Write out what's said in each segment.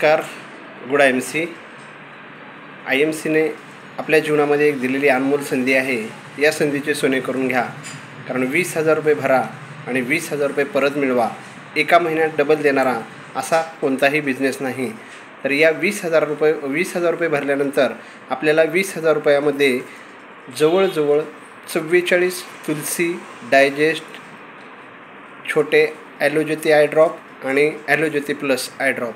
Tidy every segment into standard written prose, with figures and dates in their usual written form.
नमस्कार. Good IMC ने आपल्या जीवनामध्ये एक दिलेली अनमोल संधी आहे. या संधीचे सोने करून घ्या, कारण 20,000 रुपये भरा आणि 20,000 रुपये परत मिळवा. एका महिन्यात डबल देणारा असा कोणताही बिझनेस नाही. तर या 20,000 रुपये भरल्यानंतर आपल्याला 20,000 रुपयामध्ये जवळजवळ 44 तुलसी डायजेस्ट, छोटे ॲलोज्योती आय ड्रॉप आणि ॲलोज्योती प्लस आय ड्रॉप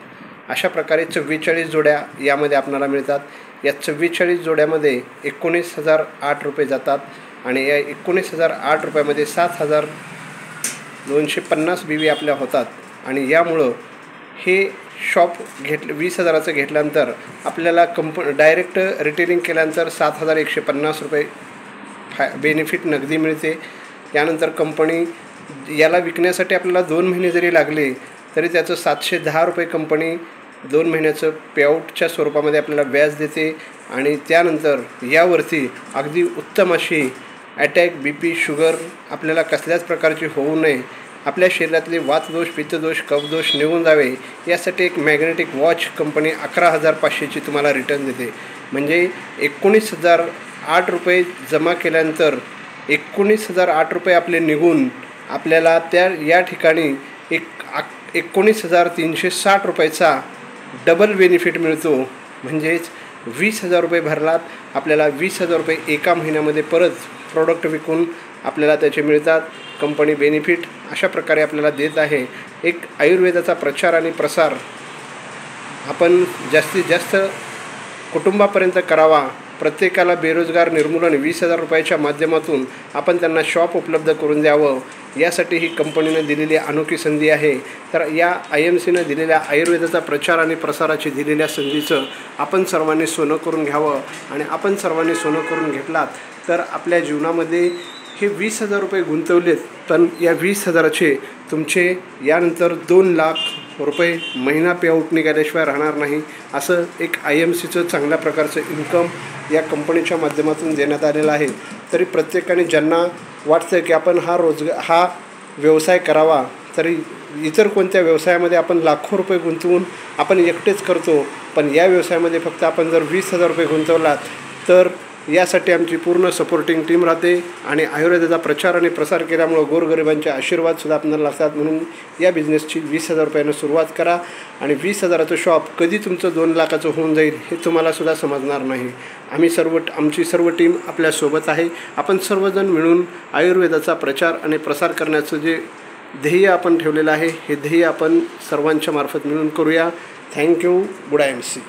अशा प्रकारे 44 जोड्या यामध्ये आपल्याला मिळतात. या 44 जोड्यामध्ये 19,008 रुपये जातात आणि या 19,008 रुपयामध्ये 7,250 BV आपल्या होतात. आणि यामुळं हे शॉप 20,000चं घेतल्यानंतर आपल्याला डायरेक्ट रिटेलिंग केल्यानंतर 7,150 रुपये बेनिफिट नगदी मिळते. त्यानंतर कंपनी याला विकण्यासाठी आपल्याला 2 महिने जरी लागले तरी त्याचं 710 रुपये कंपनी 2 महिन्याचं पेआउटच्या स्वरूपामध्ये आपल्याला व्याज देते. आणि त्यानंतर यावरती अगदी उत्तम अशी अटॅक, BP, शुगर आपल्याला कसल्याच प्रकारची होऊ नये, आपल्या शरीरातले वातदोष, पित्तदोष, कफदोष निघून जावे यासाठी एक मॅग्नेटिक वॉच कंपनी 11,500ची तुम्हाला रिटर्न देते. म्हणजे 19,008 रुपये जमा केल्यानंतर 19,008 रुपये आपले निघून आपल्याला या ठिकाणी 19,360 रुपयाचा डबल बेनिफिट मिळतो. म्हणजेच 20,000 रुपये भरलात, आपल्याला 20,000 रुपये एका महिन्यामध्ये परत प्रोडक्ट विकून आपल्याला त्याचे मिळतात. कंपनी बेनिफिट अशा प्रकारे आपल्याला देत आहे. एक आयुर्वेदाचा प्रचार आणि प्रसार आपण जास्तीत जास्त कुटुंबापर्यंत करावा. प्रत्येकाला बेरोजगार निर्मूलन 20,000 रुपयाच्या माध्यमातून आपण त्यांना शॉप उपलब्ध करून द्यावं, यासाठी ही कंपनीनं दिलेली अनोखी संधी आहे. तर या IMCनं दिलेल्या आयुर्वेदाचा प्रचार आणि प्रसाराची दिलेल्या संधीचं आपण सर्वांनी सोनं करून घ्यावं. आणि आपण सर्वांनी सोनं करून घेतलात तर आपल्या जीवनामध्ये हे 20,000 रुपये गुंतवलेत, पण या 20,000चे तुमचे यानंतर 2 लाख रुपये महिना पेआउट निघाल्याशिवाय राहणार नाही. असं एक IMCचं चांगल्या प्रकारचं इन्कम या कंपनीच्या माध्यमातून देण्यात आलेलं आहे. तरी प्रत्येकाने ज्यांना वाटतं की आपण हा व्यवसाय करावा, तरी इतर कोणत्या व्यवसायामध्ये आपण लाखो रुपये गुंतवून आपण एकटेच करतो, पण या व्यवसायामध्ये फक्त आपण जर 20,000 रुपये गुंतवलात तर यासाठी आमची पूर्ण सपोर्टिंग टीम राहते. आणि आयुर्वेदाचा प्रचार आणि प्रसार केल्यामुळं गोरगरिबांचे आशीर्वादसुद्धा आपल्याला लागतात. म्हणून या बिझनेसची 20,000 रुपयानं सुरुवात करा. आणि 20,000चं शॉप कधी तुमचं 2 लाखाचं होऊन जाईल हे तुम्हालासुद्धा समजणार नाही. आमची सर्व टीम आपल्यासोबत आहे. आपण सर्वजण मिळून आयुर्वेदाचा प्रचार आणि प्रसार करण्याचं जे ध्येय आपण ठेवलेलं आहे, हे ध्येय आपण सर्वांच्या मार्फत मिळून करूया. थँक्यू. Good IMC.